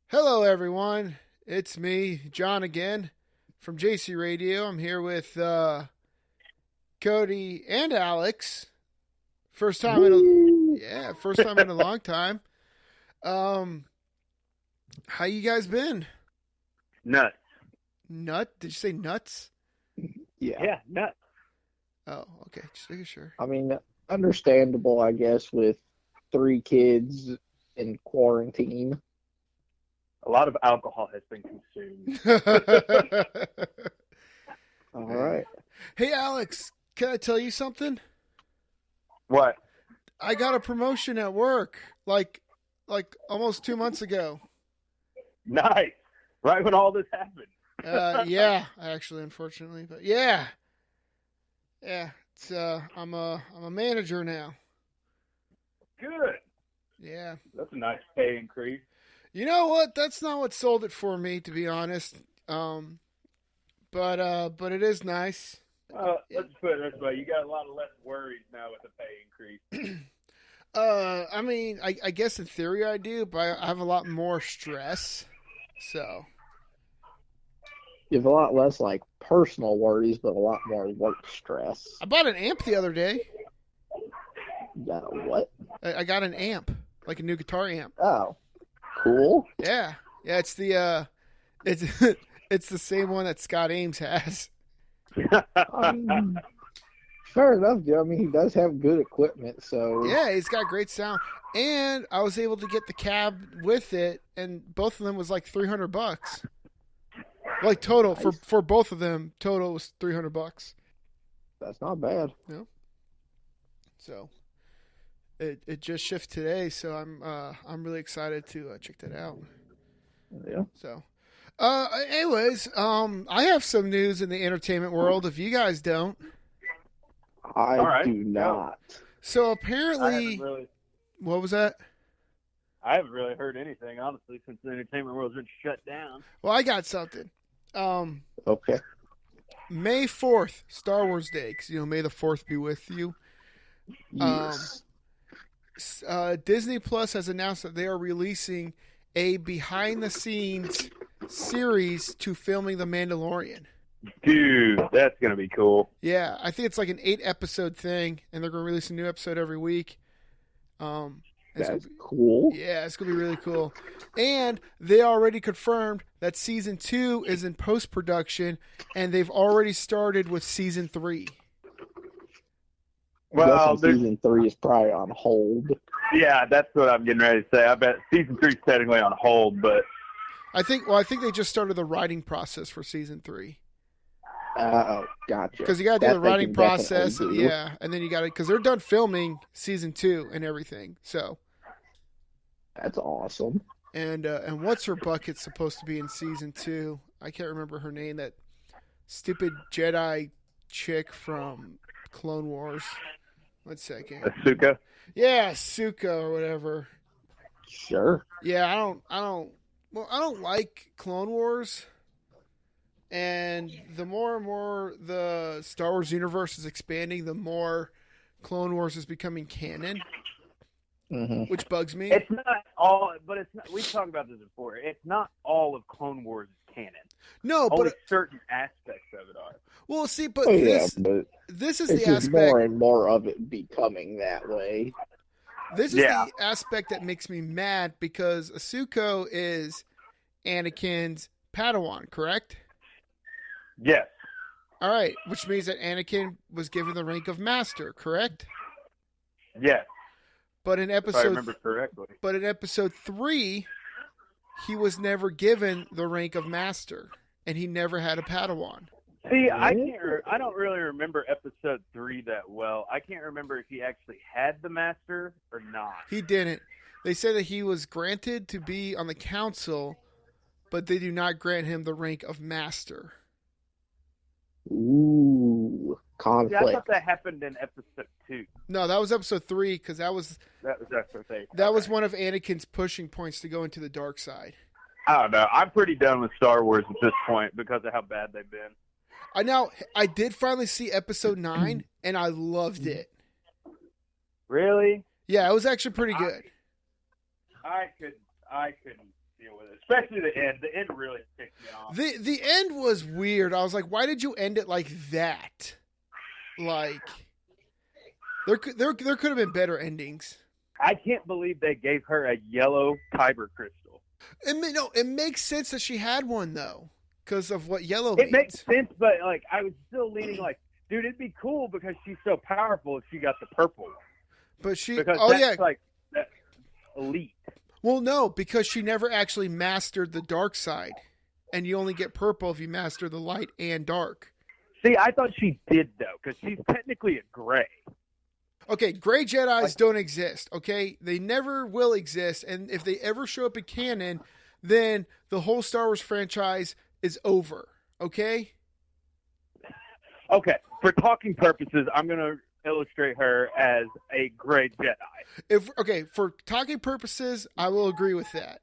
Hello, everyone. It's me, John, again from JC Radio. I'm here with Cody and Alex. First time in Woo! first time in a long time. Um, how you guys been? Nuts. Nut? Did you say nuts? Yeah. Yeah, nuts. Oh, okay. Just making sure. I mean, understandable, I guess, with three kids in quarantine. A lot of alcohol has been consumed. All right. Hey, Alex. Can I tell you something? What? I got a promotion at work, like almost 2 months ago. Nice. Right when all this happened. Yeah, actually, unfortunately, but yeah. It's I'm a manager now. Good. Yeah. That's a nice pay increase. You know what? That's not what sold it for me, to be honest. But it is nice. Let's put it this way. You got a lot of less worries now with the pay increase. I mean, I guess in theory I do, but I have a lot more stress. So You have a lot less like personal worries, but a lot more work stress. I bought an amp the other day. You got a what? I got an amp, like a new guitar amp. Oh, cool. Yeah. It's the it's it's the same one that Scott Ames has. Fair enough, dude. I mean, he does have good equipment, so Yeah, he's got great sound, and I was able to get the cab with it, and both of them was like $300. Like total Nice. for both of them, total was $300. that's not bad. So it just shipped today, so I'm really excited to check that out. Yeah. So, anyways, I have some news in the entertainment world. If you guys don't, I All right, do not. so I apparently, what was that? haven't really heard anything, honestly, since the entertainment world's been shut down. Well, I got something. Okay. May 4th, Star Wars Day, because May the 4th be with you. Yes. Disney Plus has announced that they are releasing a behind-the-scenes series to filming The Mandalorian. Dude, that's going to be cool. Yeah, I think it's like an 8-episode thing, and they're going to release a new episode every week. That's cool. Yeah, it's going to be really cool. And they already confirmed that Season 2 is in post-production, and they've already started with Season 3. Well, I'm guessing season 3 is probably on hold. yeah, that's what I'm getting ready to say. I bet season 3 is technically on hold, but I think they just started the writing process for Season 3. Oh, gotcha. Because you got to do That the they writing can process, definitely do. yeah, and then you got to, because they're done filming Season 2 and everything, so. That's awesome. And what's her bucket's supposed to be in Season 2? I can't remember her name, that stupid Jedi chick from Clone Wars. 1 second. Asuka. Yeah, Suka or whatever. Sure. Yeah, I don't like Clone Wars. And the more and more the Star Wars universe is expanding, the more Clone Wars is becoming canon, which bugs me. It's not all, but it's not. We've talked about this before. It's not all of Clone Wars canon. No, Only but certain aspects of it are. well, see, but Oh, yeah, but this is it's the just aspect. more and more of it becoming that way. This is Yeah. the aspect that makes me mad because Asuka is Anakin's Padawan, correct? Yes. All right, which means that Anakin was given the rank of Master, correct? Yes. But in If I episode remember correctly. But in episode 3, he was never given the rank of Master, and he never had a Padawan. See, I don't really remember episode 3 that well. I can't remember if he actually had the master or not. He didn't. They said that he was granted to be on the council, but they do not grant him the rank of Master. Ooh, See, I conflict. thought that happened in episode 2. No, that was episode 3 because that was Episode 3. was one of Anakin's pushing points to go into the dark side. I don't know. I'm pretty done with Star Wars at this point because of how bad they've been. I did finally see episode 9, and I loved it. Really? Yeah, it was actually pretty good. I couldn't deal with it, especially the end. The end really ticked me off. The end was weird. I was like, why did you end it like that? Like, there could have been better endings. I can't believe they gave her a yellow kyber crystal. It makes sense that she had one though, because of what yellow It means. makes sense, but like I was still leaning like, dude, it'd be cool because she's so powerful if she got the purple one. But she, Because that's elite. Well, no, because she never actually mastered the dark side, and you only get purple if you master the light and dark. See, I thought she did though, because she's technically a gray. Okay, gray Jedis don't exist. Okay, they never will exist, and if they ever show up in canon, then the whole Star Wars franchise is over. Okay. Okay, for talking purposes, I'm gonna illustrate her as a gray Jedi. For talking purposes, I will agree with that.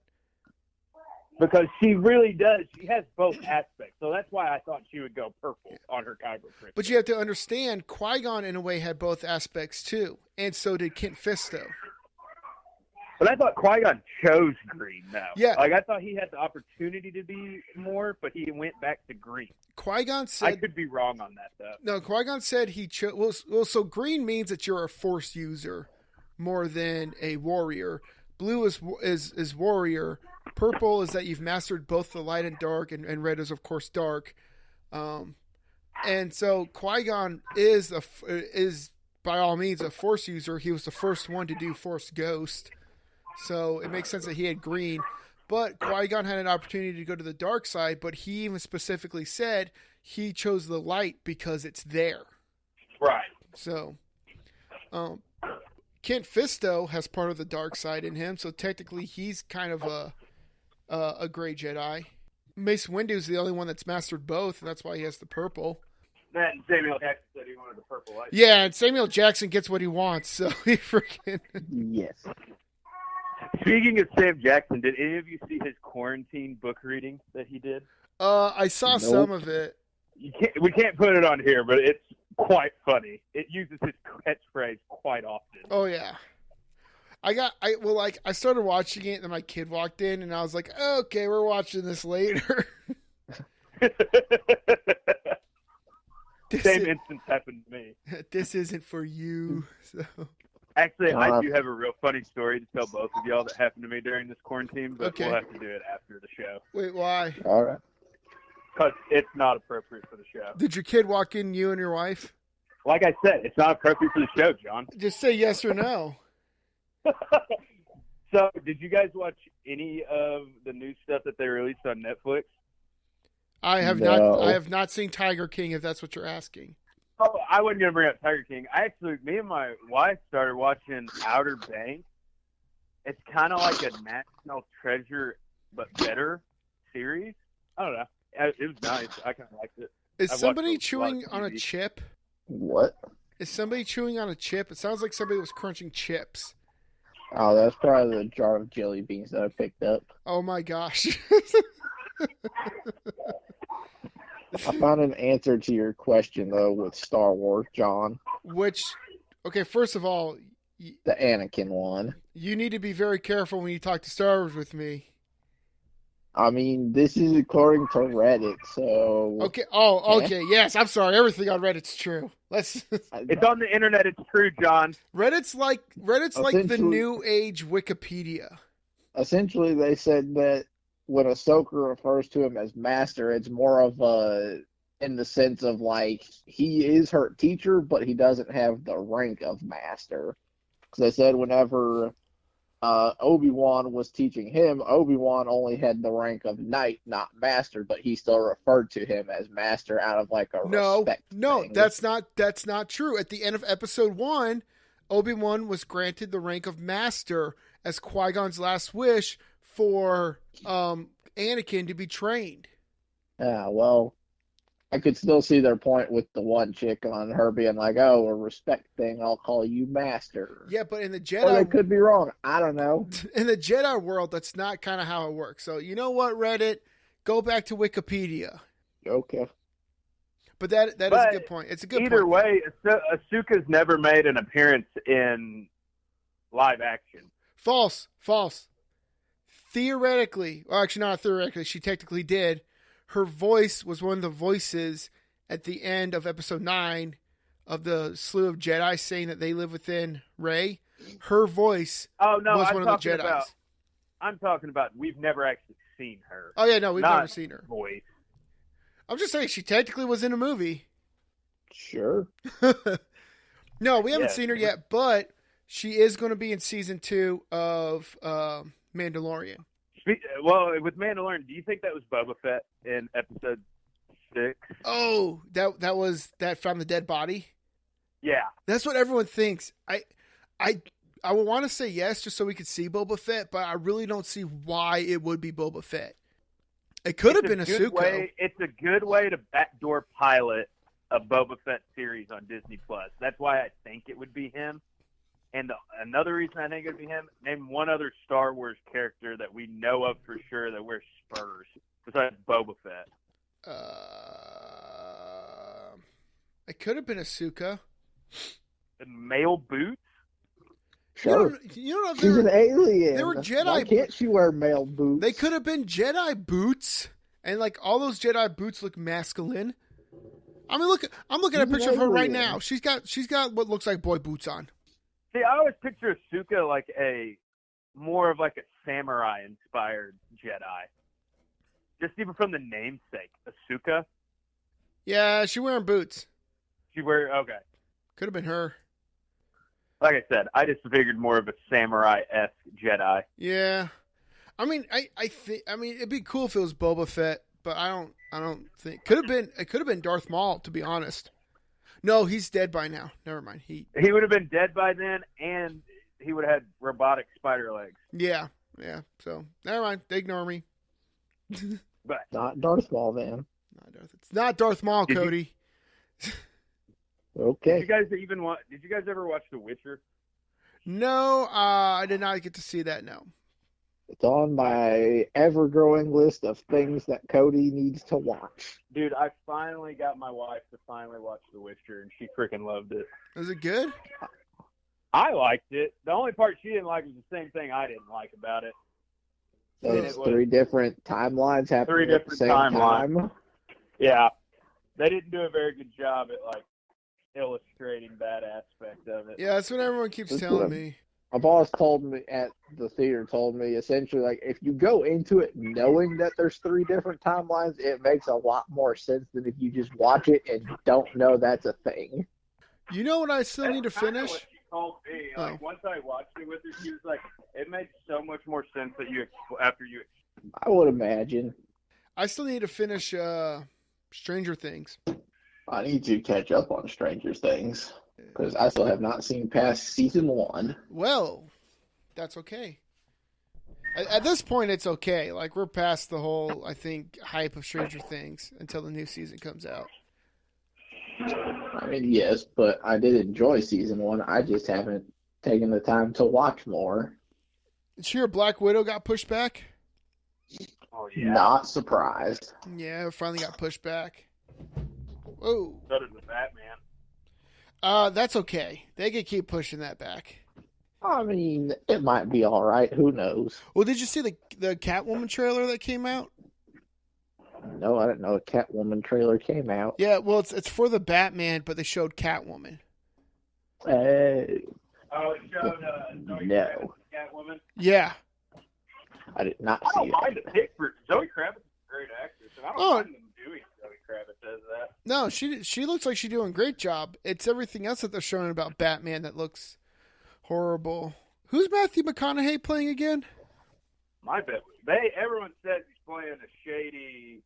Because she really does. She has both aspects. So that's why I thought she would go purple on her kyber crystal. But you have to understand, Qui-Gon in a way had both aspects too, and so did Kent Fisto. But I thought Qui-Gon chose green now. Yeah. Like I thought he had the opportunity to be more, but he went back to green. Qui-Gon said... I could be wrong on that though. No, Qui-Gon said he chose... Well, so green means that you're a Force user more than a warrior. Blue is warrior. Purple is that you've mastered both the light and dark, and red is, of course, dark. And so Qui-Gon is by all means a Force user. He was the first one to do Force Ghost. So it makes sense that he had green. But Qui-Gon had an opportunity to go to the dark side, but he even specifically said he chose the light because it's there. Right. So, Kent Fisto has part of the dark side in him, so technically he's kind of a gray Jedi. Mace Windu's the only one that's mastered both, and that's why he has the purple. And Samuel Jackson said he wanted the purple light. Yeah, and Samuel Jackson gets what he wants, so he freaking... Yes. Speaking of Sam Jackson, did any of you see his quarantine book reading that he did? I saw some of it. We can't put it on here, but it's quite funny. It uses his catchphrase quite often. Oh yeah. I started watching it and then my kid walked in and I was like, okay, we're watching this later. Same instance happened to me. This isn't for you. So actually, I do have a real funny story to tell both of y'all that happened to me during this quarantine, but okay. We'll have to do it after the show. Wait, why? All right. Because it's not appropriate for the show. Did your kid walk in, you and your wife? Like I said, it's not appropriate for the show, John. Just say yes or no. So, did you guys watch any of the new stuff that they released on Netflix? I have No. not. I have not seen Tiger King. If that's what you're asking. Oh, I wasn't going to bring up Tiger King. Me and my wife started watching Outer Banks. It's kind of like a National Treasure, but better series. I don't know. It was nice. I kind of liked it. Is I've somebody watched a lot chewing of on a TV. chip? What? Is somebody chewing on a chip? It sounds like somebody was crunching chips. Oh, that's probably the jar of jelly beans that I picked up. Oh my gosh. I found an answer to your question, though, with Star Wars, John. Okay, first of all, The Anakin one. you need to be very careful when you talk to Star Wars with me. I mean, this is according to Reddit, so... Okay. Oh, okay. Yes, I'm sorry. Everything on Reddit's true. It's on the internet. It's true, John. Reddit's like the Essentially- new age Wikipedia. Essentially, they said that when Ahsoka refers to him as master, it's more of in the sense of, like, he is her teacher, but he doesn't have the rank of master. Because they said whenever... Obi-Wan was teaching him, Obi-Wan only had the rank of knight, not master, but he still referred to him as master out of like a respect thing. That's not true. At the end of episode 1, Obi-Wan was granted the rank of master as Qui-Gon's last wish for Anakin to be trained. Yeah, well, I could still see their point with the one chick on her being like, oh, a respect thing, I'll call you master. Yeah, but in the Or they Jedi could be wrong. I don't know. in the Jedi world, that's not kind of how it works. So, you know what, Reddit? Go back to Wikipedia. Okay. But that is a good point. It's a good point. Either way, Ahsoka's never made an appearance in live action. False. theoretically, well, actually not theoretically, she technically did. Her voice was one of the voices at the end of episode 9 of the slew of Jedi saying that they live within Rey. Her voice was one of the Jedis. I'm talking about we've never actually seen her. Oh, yeah, no, we've never seen her. Voice. I'm just saying she technically was in a movie. Sure. No, we haven't seen her yet, but she is going to be in season 2 of Mandalorian. Well, with Mandalorian, do you think that was Boba Fett in episode 6? Oh, that found the dead body? Yeah. That's what everyone thinks. I would want to say yes just so we could see Boba Fett, but I really don't see why it would be Boba Fett. It could have been Ahsoka. It's a good way to backdoor pilot a Boba Fett series on Disney Plus. That's why I think it would be him. And another reason I think it would be him, name one other Star Wars character that we know of for sure that wears spurs besides Boba Fett. It could have been Ahsoka. And male boots? Sure. You don't know She's an alien. They were Jedi. Why can't she wear male boots? They could have been Jedi boots, and like all those Jedi boots look masculine. I mean, I'm looking at a picture of her right now. She's got what looks like boy boots on. See, I always picture Ahsoka like more of like a samurai-inspired Jedi. Just even from the namesake, Ahsoka. Yeah, she's wearing boots. Okay. Could have been her. Like I said, I just figured more of a samurai-esque Jedi. Yeah, I mean, I think it'd be cool if it was Boba Fett, but I don't think it could have been Darth Maul, to be honest. No, he's dead by now. Never mind. He would have been dead by then, and he would have had robotic spider legs. Yeah. So never mind. They ignore me. But not Darth Maul, then. It's not Darth Maul, Cody. Okay. Did you guys ever watch The Witcher? No, I did not get to see that. No. It's on my ever-growing list of things that Cody needs to watch. Dude, I finally got my wife to finally watch The Witcher, and she freaking loved it. Is it good? I liked it. The only part she didn't like was the same thing I didn't like about it. So it's 3 different timelines happening at the same time. Yeah. They didn't do a very good job at, illustrating that aspect of it. Yeah, that's what everyone keeps telling me. My boss told me at the theater, essentially, if you go into it knowing that there's 3 different timelines, it makes a lot more sense than if you just watch it and don't know that's a thing. You know what I still need to finish? What she told me. Once I watched it with her, she was like, it makes so much more sense that after you. I would imagine. I still need to finish Stranger Things. I need to catch up on Stranger Things because I still have not seen past season 1. Well, that's okay. At this point, it's okay. We're past the whole, I think, hype of Stranger Things until the new season comes out. I mean, yes, but I did enjoy season 1. I just haven't taken the time to watch more. Did you hear Black Widow got pushed back? Oh, yeah. Not surprised. Yeah, it finally got pushed back. Whoa. So did the Batman. That's okay. They could keep pushing that back. I mean, it might be all right. Who knows? Well, did you see the Catwoman trailer that came out? No, I didn't know a Catwoman trailer came out. Yeah, well, it's for the Batman, but they showed Catwoman. Oh, it showed no. Catwoman? Yeah. I did not I see don't mind the pick for Zoe Kravitz is a great actress, and I don't mind them doing Zoe Kravitz as that. No, she looks like she's doing a great job. It's everything else that they're showing about Batman that looks horrible. Who's Matthew McConaughey playing again? My bet. Everyone says he's playing a shady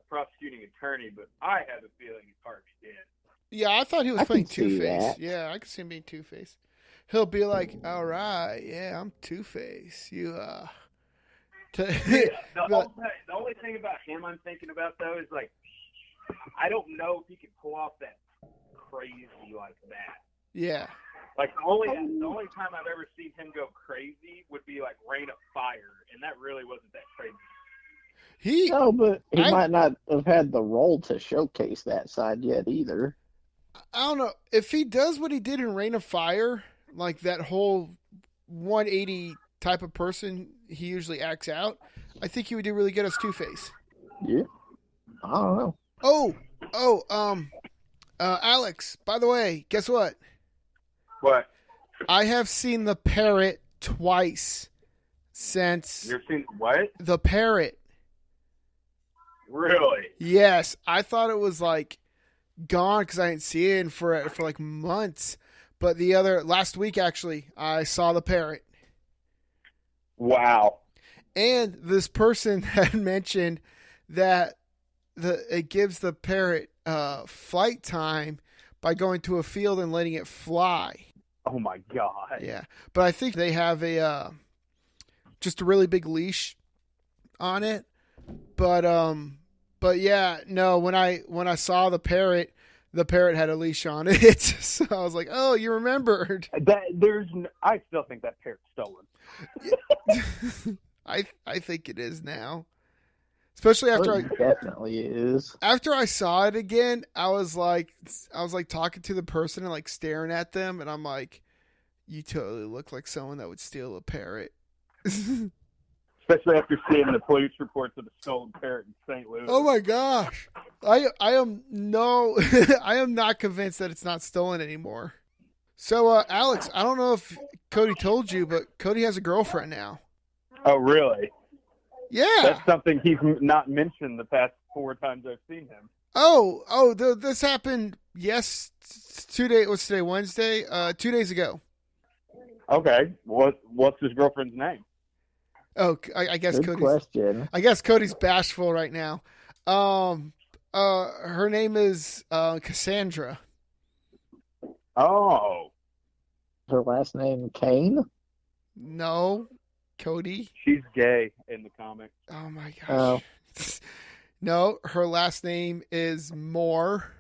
prosecuting attorney, but I have a feeling he's Harvey Dent. Yeah, I thought he was playing Two-Face. Yeah, I could see him being Two-Face. He'll be like, all right, yeah, I'm Two-Face. You, The only thing about him I'm thinking about, though, is, I don't know if he can pull off that crazy like that. Yeah. The only time I've ever seen him go crazy would be, Rain of Fire, and that really wasn't that crazy. But he might not have had the role to showcase that side yet either. I don't know. If he does what he did in Rain of Fire, that whole 180 type of person he usually acts out, I think he would do really good as Two-Face. Yeah. I don't know. Alex, by the way, guess what? What? I have seen the Parrot twice since You've seen what? the Parrot. Really? Yes, I thought it was like gone because I didn't see it for like months. But last week actually, I saw the Parrot. Wow. And this person had mentioned that it gives the Parrot flight time by going to a field and letting it fly. Oh my God. Yeah, but I think they have just a really big leash on it. But yeah, no. When I saw the Parrot had a leash on it, so I was like, oh, you remembered. I still think that parrot's stolen. I think it is now. Especially after It definitely is. after I saw it again, I was like talking to the person and like staring at them, and I'm like, you totally look like someone that would steal a parrot. Especially after seeing the police reports of the stolen parrot in St. Louis. Oh my gosh. I am I am not convinced that it's not stolen anymore. So Alex, I don't know if Cody told you, but Cody has a girlfriend now. Oh, really? Yeah. That's something he's not mentioned the past 4 times I've seen him. This happened. Yes, 2 days. What's today? Wednesday. 2 days ago. Okay. What's his girlfriend's name? Oh, I guess Good Cody's. question. I guess Cody's bashful right now. Her name is Cassandra. Oh. Her last name Kane? No, Cody. She's gay in the comic. Oh my gosh. Oh. No, her last name is Moore.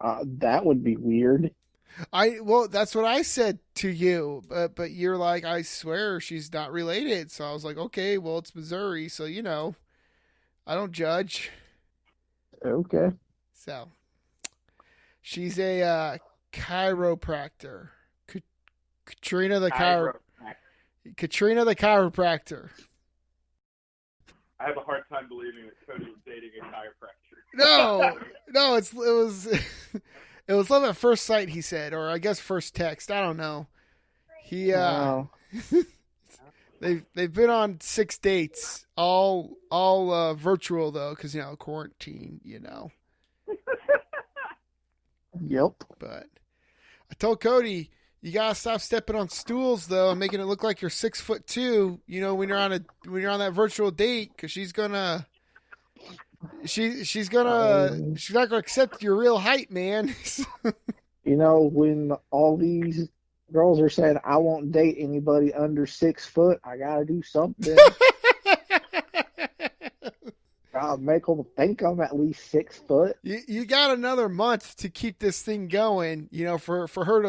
That would be weird. Well, that's what I said to you, but you're like, I swear she's not related. So I was like, okay, well, it's Missouri, so I don't judge. Okay. So she's a chiropractor. Katrina the chiropractor. I have a hard time believing that Cody was dating a chiropractor. No, it was it was love at first sight, he said, or I guess first text. I don't know. Wow. They've been on 6 dates, all virtual though, because quarantine. Yep. But I told Cody, you gotta stop stepping on stools though and making it look like you're 6'2". When you're on that virtual date, because she's not gonna accept your real height, man. When all these girls are saying I won't date anybody under 6 foot, I gotta do something. Gotta make them think I'm at least 6 foot. You got another month to keep this thing going. For her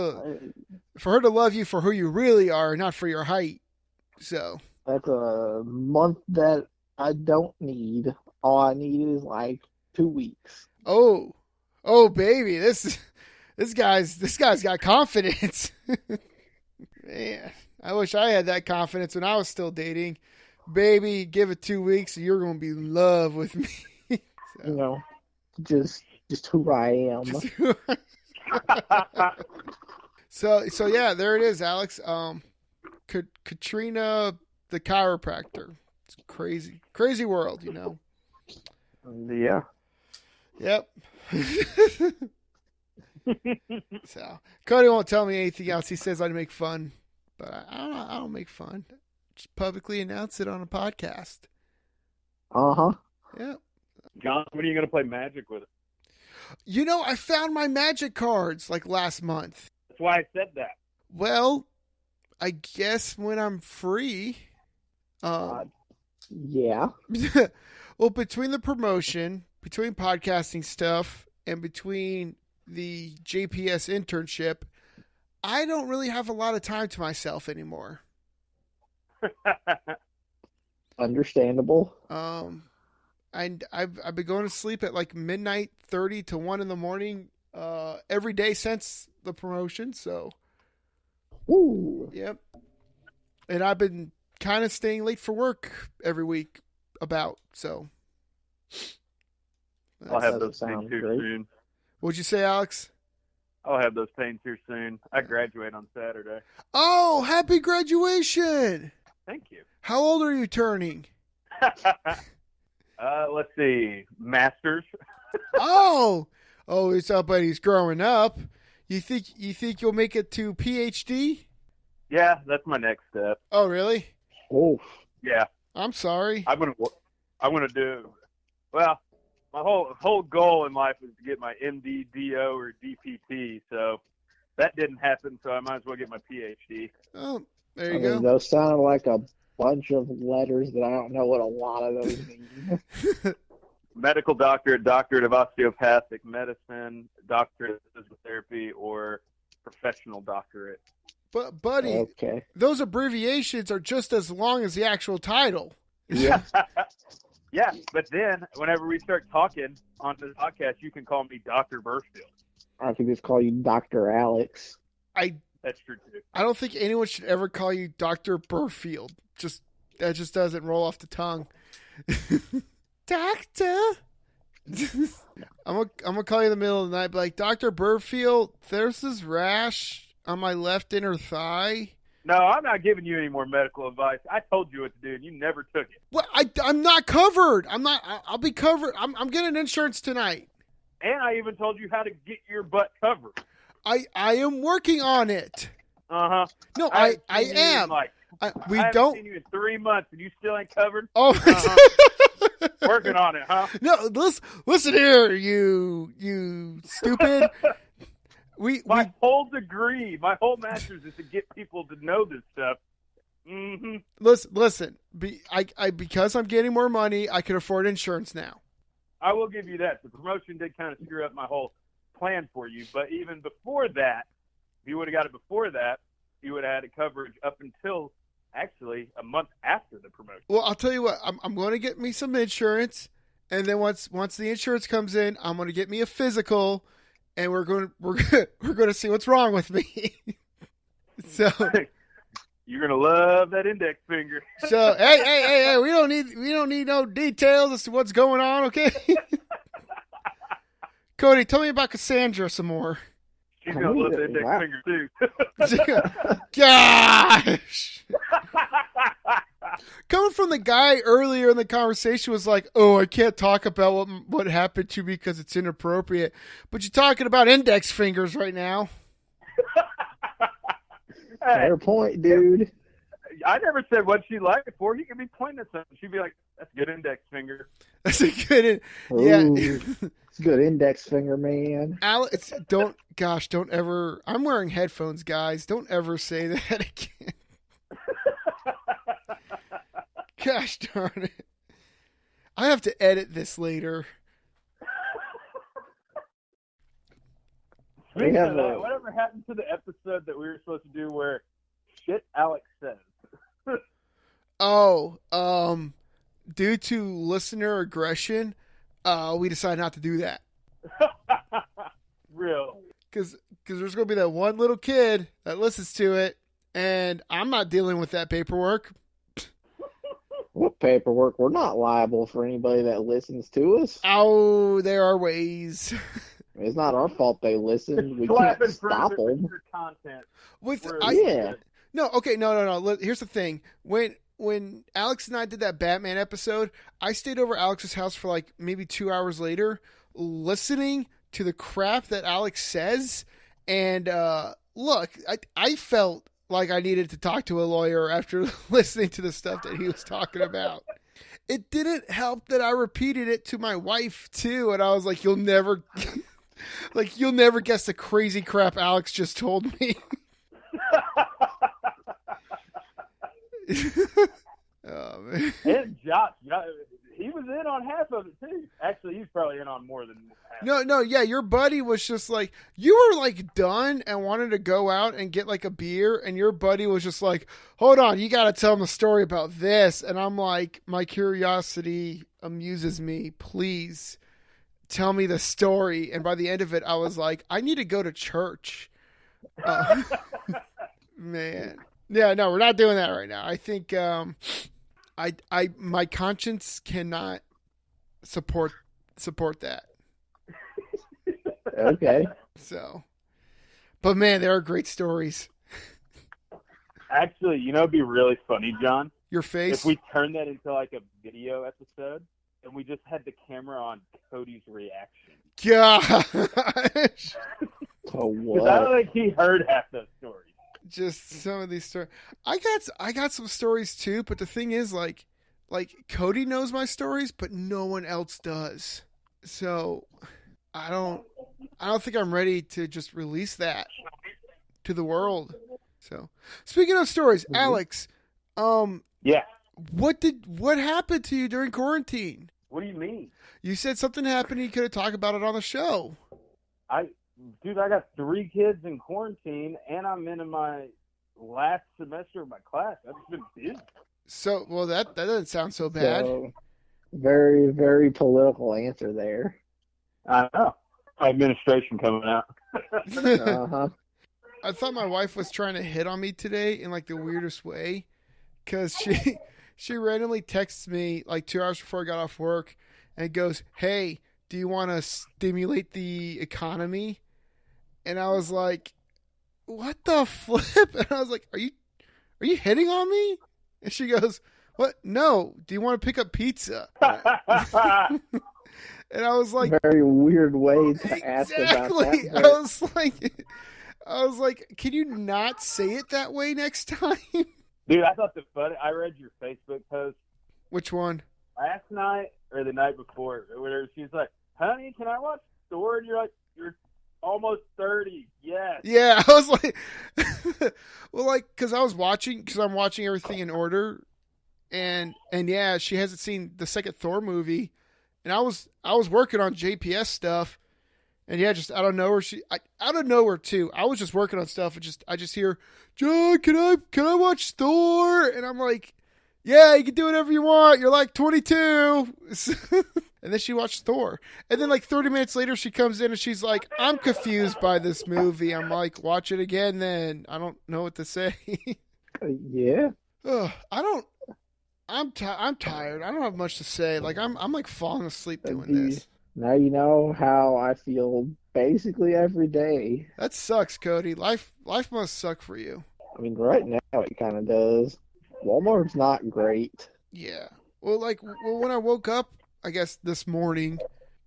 to love you for who you really are, not for your height. So that's a month that I don't need. All I need is like 2 weeks. Oh, baby, this guy's got confidence. Man, I wish I had that confidence when I was still dating. Baby, give it 2 weeks and you're going to be in love with me. Just who I am. So yeah, there it is, Alex. Katrina the chiropractor. It's a crazy world, Yeah. Yep. So Cody won't tell me anything else. He says I make fun, but I don't make fun. Just publicly announce it on a podcast. Yep. John, when are you going to play Magic with it? I found my Magic cards like last month. That's why I said that. Well, I guess when I'm free. Yeah. Well, between the promotion, between podcasting stuff, and between the JPS internship, I don't really have a lot of time to myself anymore. Understandable. And I've been going to sleep at like midnight 30 to 1 in the morning every day since the promotion. So, Ooh. yep. And I've been kind of staying late for work every week so. I'll have those Doesn't pains sound here great. soon. What'd you say, Alex? I'll have those pains here soon. I graduate on Saturday. Oh, happy graduation! Thank you. How old are you turning? Let's see. Masters. Oh, it's up, but he's growing up. You think you'll make it to PhD? Yeah, that's my next step. Oh, really? Oh, Yeah, I'm sorry. I'm gonna do. Well, my whole goal in life is to get my MD, DO, or DPT. So that didn't happen. So I might as well get my PhD. Oh, there I you mean, go. those sound like a bunch of letters that I don't know what a lot of those mean. Medical doctorate, doctorate of osteopathic medicine, doctorate of physical therapy, or professional doctorate. But, buddy, Okay. those abbreviations are just as long as the actual title. Yeah. Yeah, but then whenever we start talking on this podcast, you can call me Dr. Burfield. I could just call you Dr. Alex. That's true too. I don't think anyone should ever call you Dr. Burfield. That just doesn't roll off the tongue. Doctor. I'm gonna call you in the middle of the night, be like, Dr. Burfield, there's this rash on my left inner thigh. No, I'm not giving you any more medical advice. I told you what to do, and you never took it. Well, I'm not covered. I'll be covered. I'm getting insurance tonight. And I even told you how to get your butt covered. I am working on it. Uh-huh. No, I I am. We I haven't don't. seen you in 3 months, and you still ain't covered? Oh, Working on it, huh? no. Listen here, you stupid. My whole degree, my whole master's is to get people to know this stuff. Mm-hmm. Listen. Because I'm getting more money, I can afford insurance now. I will give you that. The promotion did kind of screw up my whole plan for you, but even before that, if you would have got it before that, you would have had coverage up until actually a month after the promotion. Well, I'll tell you what. I'm going to get me some insurance, and then once the insurance comes in, I'm going to get me a physical, and we're going to see what's wrong with me. So You're gonna love that index finger. So hey, we don't need no details as to what's going on, okay? Cody, tell me about Cassandra some more. She's gonna love the index finger too. Gosh. Coming from the guy earlier in the conversation was like, oh, I can't talk about what happened to me because it's inappropriate. But you're talking about index fingers right now. Fair point, dude. I never said what she liked it for. He could be pointing at something. She'd be like, that's a good index finger. That's a good, Ooh, it's a good index finger, man. Alex, don't ever, I'm wearing headphones, guys. Don't ever say that again. Gosh darn it. I have to edit this later. Speaking of that, whatever happened to the episode that we were supposed to do where shit Alex says? Due to listener aggression, we decided not to do that. Real. Because there's going to be that one little kid that listens to it, and I'm not dealing with that paperwork. What paperwork? We're not liable for anybody that listens to us. Oh, there are ways. It's not our fault they listen. We can't stop them. Content. No. Here's the thing. When Alex and I did that Batman episode, I stayed over Alex's house for like maybe 2 hours later, listening to the crap that Alex says. And look, I felt like I needed to talk to a lawyer after listening to the stuff that he was talking about. It didn't help that I repeated it to my wife too, and I was like, "You'll never guess the crazy crap Alex just told me." Oh man! And Josh, he was in on half of it too. Actually, he's probably in on more than half. No, yeah, your buddy was just like, you were like done and wanted to go out and get like a beer, and your buddy was just like, hold on, you got to tell him a story about this. And I'm like, my curiosity amuses me. Please tell me the story. And by the end of it, I was like, I need to go to church. Man. Yeah, no, we're not doing that right now. I think my conscience cannot support that. Okay. So, but man, there are great stories. Actually, it'd be really funny, John, Your face. if we turned that into like a video episode and we just had the camera on Cody's reaction. Gosh. Oh, Because I what? don't think he heard half those stories. Just some of these stories. I got some stories too, but the thing is, like Cody knows my stories, but no one else does. So I don't think I'm ready to just release that to the world. So speaking of stories, Alex, Yeah. what happened to you during quarantine? What do you mean? You said something happened and you could have talked about it on the show. Dude, I got 3 kids in quarantine, and I'm in my last semester of my class. I've just been busy. So, well, that doesn't sound so bad. So, very, very political answer there. I know. Administration coming out. Uh-huh. I thought my wife was trying to hit on me today in like the weirdest way, because she randomly texts me like 2 hours before I got off work and goes, "Hey, do you want to stimulate the economy?" And I was like, "What the flip?" And I was like, "Are you hitting on me?" And she goes, "What? No. Do you want to pick up pizza?" And I was like, Very weird way to ask about exactly. that. I was like, can you not say it that way next time? Dude, I thought I read your Facebook post Which one? last night or the night before, or whatever. She's like, "Honey, can I watch Thor?" And you're like, "You're almost 30. Yes." Yeah, I was like, well, like, because I'm watching everything in order, and yeah, she hasn't seen the second Thor movie, and I was working on JPS stuff, and yeah, just out of nowhere, out of nowhere too. I was just working on stuff, and I just hear, "John, can I watch Thor?" And I'm like, "Yeah, you can do whatever you want. You're like 22." And then she watched Thor. And then like 30 minutes later, she comes in and she's like, "I'm confused by this movie." I'm like, "Watch it again then. I don't know what to say." Yeah. Ugh, I'm tired. I don't have much to say. Like I'm like falling asleep doing this. Now you know how I feel basically every day. That sucks, Cody. Life must suck for you. I mean, right now it kind of does. Walmart's not great. Yeah. Well, when I woke up, I guess this morning,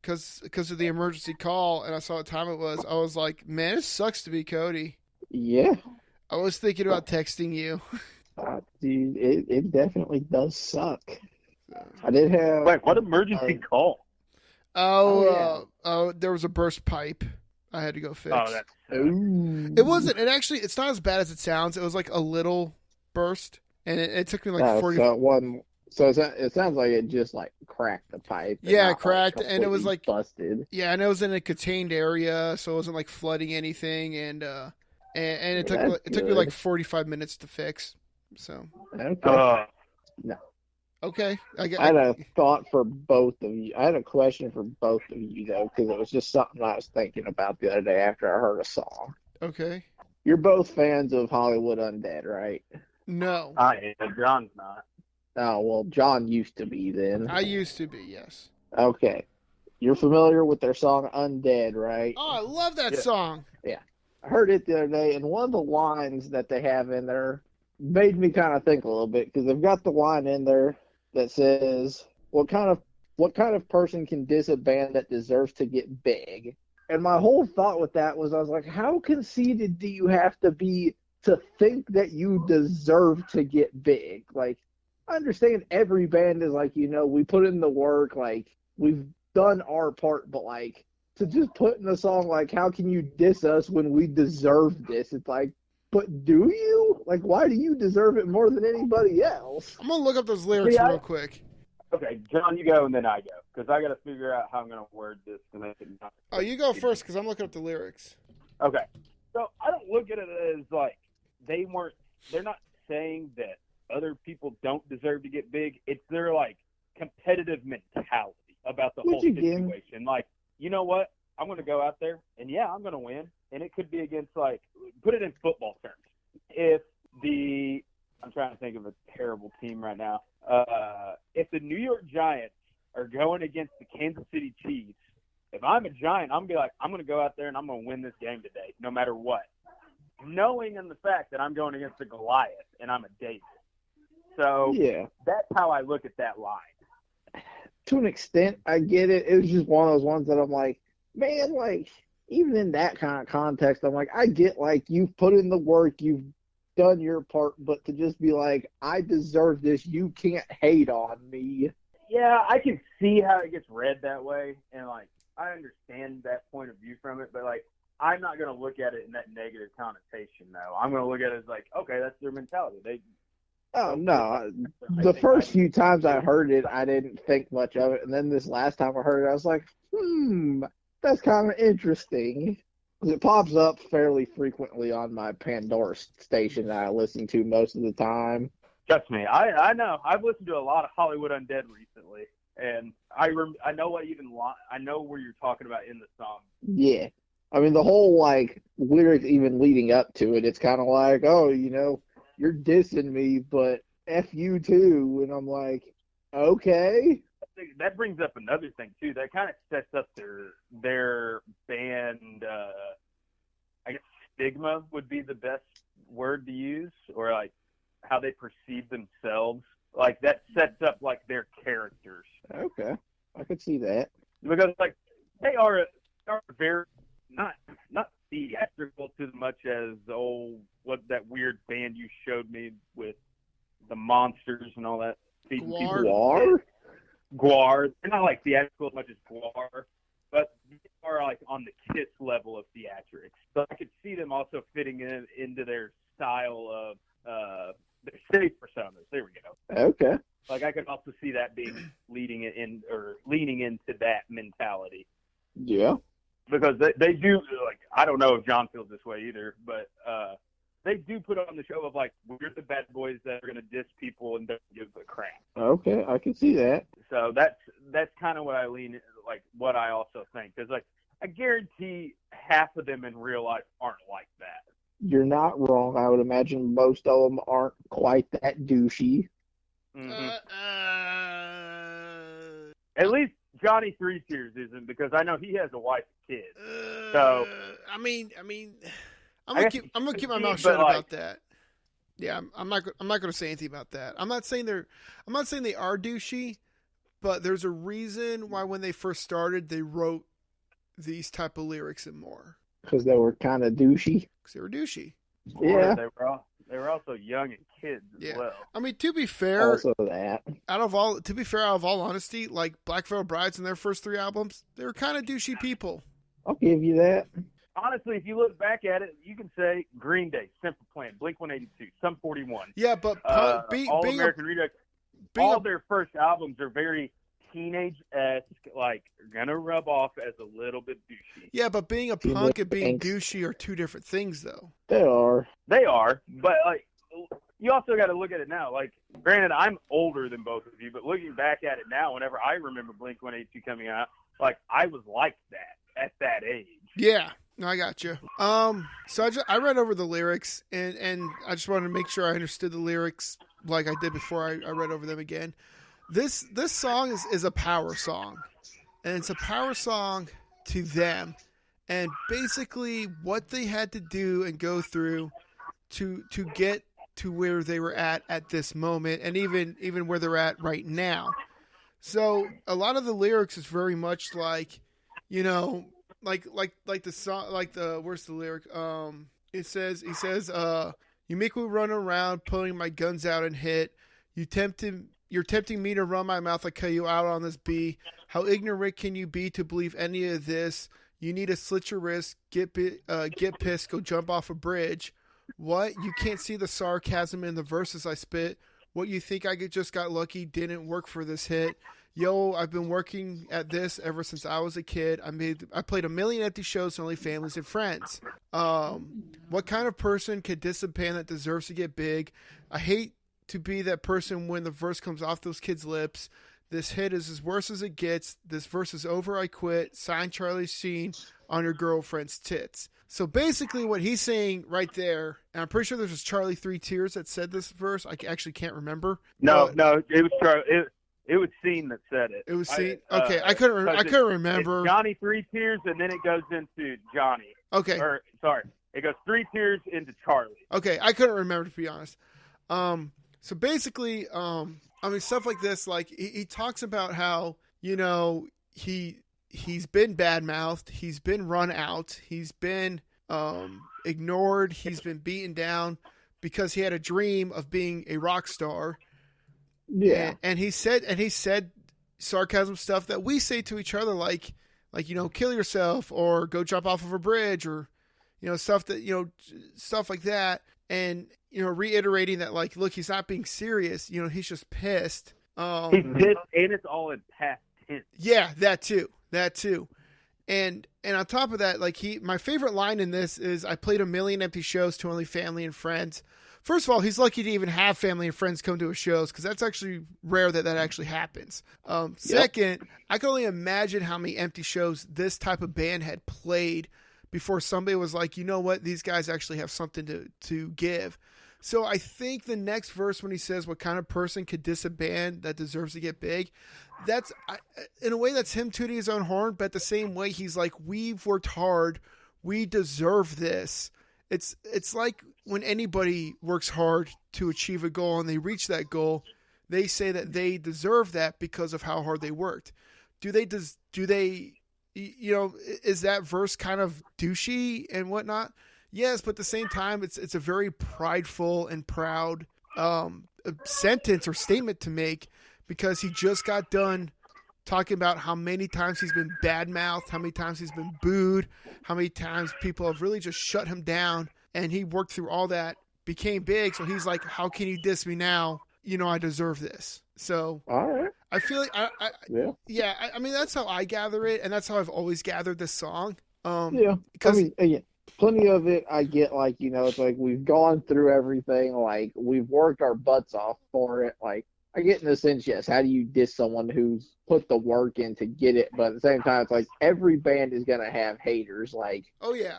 because of the emergency call, and I saw what time it was, I was like, "Man, it sucks to be Cody." Yeah. I was thinking about texting you. Dude, it definitely does suck. I did have... Wait, what emergency call? There was a burst pipe I had to go fix. Oh, that's... Ooh. It wasn't. It's not as bad as it sounds. It was like a little burst, and it took me like 40. So it sounds like it just like cracked the pipe. Yeah, not, cracked, like, and it was like busted. Yeah, and it was in a contained area, so it wasn't like flooding anything, and it took me like 45 minutes to fix. So Okay. No. Okay, I had a thought for both of you. I had a question for both of you though, because it was just something I was thinking about the other day after I heard a song. Okay. You're both fans of Hollywood Undead, right? No. I am. John's not. Oh, well, John used to be then. I used to be, yes. Okay. You're familiar with their song Undead, right? Oh, I love that song. Yeah. I heard it the other day, and one of the lines that they have in there made me kind of think a little bit, because they've got the line in there that says, what kind of person can diss a band that deserves to get big? And my whole thought with that was, I was like, how conceited do you have to be to think that you deserve to get big? Like, I understand every band is like, we put in the work, like, we've done our part, but, like, to just put in a song like, how can you diss us when we deserve this? It's like, but do you? Like, why do you deserve it more than anybody else? I'm going to look up those lyrics real quick. Okay, John, you go, and then I go, because I got to figure out how I'm going to word this to make it not... Oh, you go first, because I'm looking up the lyrics. Okay. So I don't look at it as, like, they're not saying that other people don't deserve to get big. It's their, like, competitive mentality about the whole situation. Like, you know what? I'm going to go out there, and yeah, I'm going to win. And it could be against, like, put it in football terms. If I'm trying to think of a terrible team right now. If the New York Giants are going against the Kansas City Chiefs, if I'm a Giant, I'm going to be like, I'm going to go out there and I'm going to win this game today, no matter what. Knowing in the fact that I'm going against the Goliath and I'm a David. So Yeah. That's how I look at that line. To an extent, I get it. It was just one of those ones that I'm like, man, like, even in that kind of context, I'm like, I get, like, you've put in the work, you've done your part, but to just be like, I deserve this, you can't hate on me. Yeah, I can see how it gets read that way, and, like, I understand that point of view from it, but, like, I'm not going to look at it in that negative connotation, though. I'm going to look at it as, like, okay, that's their mentality. Oh, no. The first few times I heard it, I didn't think much of it, and then this last time I heard it, I was like, that's kind of interesting. It pops up fairly frequently on my Pandora station that I listen to most of the time. Trust me, I know. I've listened to a lot of Hollywood Undead recently, and I know I know where you're talking about in the song. Yeah. I mean, the whole, like, lyrics even leading up to it, it's kind of like, oh, you know, you're dissing me, but F you too. And I'm like, okay. That brings up another thing too. That kind of sets up their band. I guess stigma would be the best word to use, or like how they perceive themselves. Like that sets up like their characters. Okay, I could see that because like they are very not theatrical as much as what that weird band you showed me with the monsters and all that. Guar? Guar. They're not like theatrical as much as Guar, but they are like on the Kiss level of theatrics. So I could see them also fitting into their style of their stage personas. There we go. Okay. Like I could also see that being leaning into that mentality. Yeah. Because they do, like, I don't know if John feels this way either, but they do put on the show of, like, we're the bad boys that are going to diss people and don't give a crap. Okay, I can see that. So that's kind of what I what I also think. Because, like, I guarantee half of them in real life aren't like that. You're not wrong. I would imagine most of them aren't quite that douchey. Mm-hmm. At least Johnny Three Tears isn't, because I know he has a wife and kids. So I'm gonna keep my mouth shut about that. Yeah, I'm not gonna say anything about that. I'm not saying they are douchey, but there's a reason why when they first started they wrote these type of lyrics and more. Because they were kind of douchey. Because they were douchey. Yeah. They were also young and kids as well. I mean, to be fair, also that. Out of all honesty, like Black Veil Brides in their first 3 albums, they were kind of douchey people. I'll give you that. Honestly, if you look back at it, you can say Green Day, Simple Plan, Blink-182, Sum 41. Yeah, but All American Redux, all their first albums are very teenage-esque, like, gonna rub off as a little bit douchey. Yeah, but being a punk and being douchey are two different things, though. They are, but, like, you also got to look at it now. Like, granted, I'm older than both of you, but looking back at it now, whenever I remember Blink-182 coming out, like, I was like that at that age. Yeah. No, I got you. So I read over the lyrics, and I just wanted to make sure I understood the lyrics like I did before I read over them again. This song is a power song, and it's a power song to them, and basically what they had to do and go through to get to where they were at this moment, and even where they're at right now. So a lot of the lyrics is very much like, you know, like the song, like the, where's the lyric? He says, you make me run around, pulling my guns out and hit. You're tempting me to run my mouth. I cut you out on this bee. How ignorant can you be to believe any of this? You need to slit your wrist, get pissed, go jump off a bridge. What? You can't see the sarcasm in the verses I spit. What, you think I just got lucky? Didn't work for this hit. Yo, I've been working at this ever since I was a kid. I played 1 million empty shows to only families and friends. What kind of person could diss a band that deserves to get big? I hate to be that person when the verse comes off those kids' lips. This hit is as worse as it gets. This verse is over, I quit. Sign Charlie Sheen on your girlfriend's tits. So basically what he's saying right there, and I'm pretty sure there's Charlie 3 Tears that said this verse. I actually can't remember. No, it was Charlie. It was Scene that said it. It was Scene? Okay, I couldn't remember. It's Johnny 3 Tears, and then it goes into Johnny. Okay. It goes 3 Tears into Charlie. Okay, I couldn't remember, to be honest. So basically, stuff like this, like he talks about how, he's been bad-mouthed, he's been run out, he's been ignored, he's been beaten down because he had a dream of being a rock star. Yeah. And he said sarcasm stuff that we say to each other, like kill yourself or go jump off of a bridge or stuff like that. And reiterating that, like, look, he's not being serious. He's just pissed. He's pissed, and it's all in past tense. Yeah, that too. And on top of that, like, my favorite line in this is, I played 1 million empty shows to only family and friends. First of all, he's lucky to even have family and friends come to his shows, because that's actually rare that actually happens. Second, I can only imagine how many empty shows this type of band had played before somebody was like, you know what, these guys actually have something to give. So I think the next verse, when he says, what kind of person could diss a band that deserves to get big, that's, in a way, that's him tooting his own horn, but the same way he's like, we've worked hard, we deserve this. It's like when anybody works hard to achieve a goal and they reach that goal, they say that they deserve that because of how hard they worked. Do they, is that verse kind of douchey and whatnot? Yes, but at the same time, it's a very prideful and proud sentence or statement to make, because he just got done talking about how many times he's been bad-mouthed, how many times he's been booed, how many times people have really just shut him down, and he worked through all that, became big, so he's like, how can you diss me now? I deserve this. So all right. I feel like I mean, that's how I gather it, and that's how I've always gathered this song. Because plenty of it I get, like, it's like we've gone through everything, like we've worked our butts off for it. Like, I get in the sense, yes, how do you diss someone who's put the work in to get it? But at the same time, it's like every band is gonna have haters. Like, oh yeah.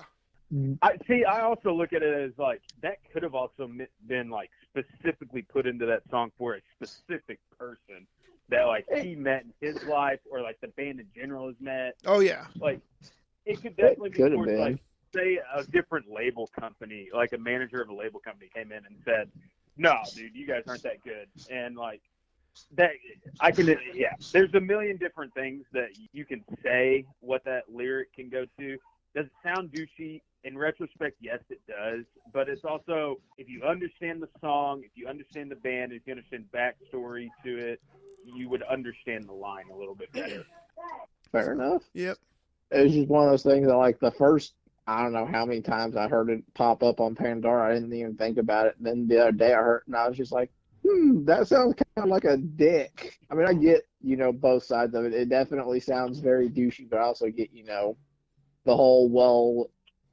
I also look at it as, like, that could have also been, like, specifically put into that song for a specific person that, like, he met in his life, or, like, the band in general has met. Oh yeah. Like, it could definitely be been. like, say a different label company, like a manager of a label company came in and said, no, dude, you guys aren't that good. And, like, that, there's a million different things that you can say what that lyric can go to. Does it sound douchey? In retrospect, yes, it does. But it's also, if you understand the song, if you understand the band, if you understand backstory to it, you would understand the line a little bit better. Fair enough. Yep. It was just one of those things that, like, the first, I don't know how many times I heard it pop up on Pandora, I didn't even think about it. And then the other day I heard it, and I was just like, that sounds kind of like a dick. I mean, I get, both sides of it. It definitely sounds very douchey, but I also get, the whole, well,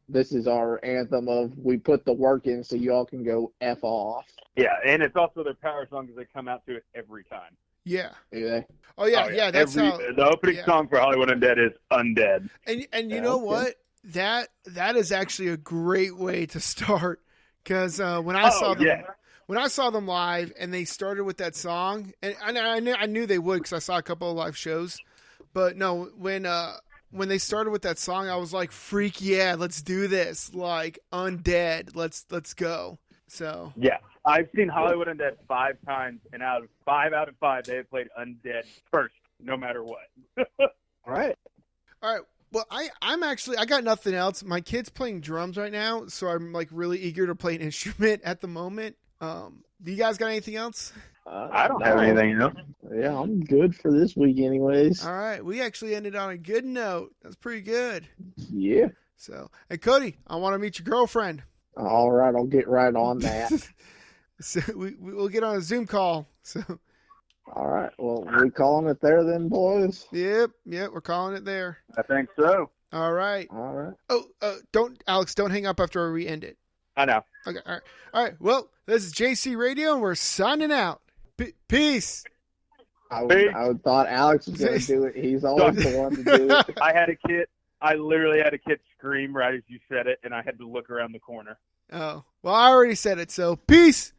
this is our anthem of we put the work in so y'all can go F off. Yeah, and it's also their power song because they come out to it every time. Yeah. Yeah. Oh yeah. That's how the opening song for Hollywood Undead is Undead. And you know what? That is actually a great way to start, because when I saw them live and they started with that song, and I knew they would because I saw a couple of live shows, but no, when they started with that song, I was like, freak yeah, let's do this, like, Undead, let's go. So yeah, I've seen Hollywood Undead 5 times, and out of 5, they have played Undead first, no matter what. All right. Well, I got nothing else. My kid's playing drums right now, so I'm, like, really eager to play an instrument at the moment. Do you guys got anything else? I don't have anything, Yeah, I'm good for this week anyways. All right. We actually ended on a good note. That's pretty good. Yeah. So, and Cody, I want to meet your girlfriend. All right. I'll get right on that. So we'll get on a Zoom call. So. All right. Well, we calling it there then, boys? Yep. We're calling it there. I think so. All right. Oh, don't hang up after we end it. I know. Okay. All right. Well, this is JC Radio, and we're signing out. Peace. I thought Alex was going to do it. He's always the one to do it. I literally had a kid scream right as you said it, and I had to look around the corner. Oh, well, I already said it, so peace.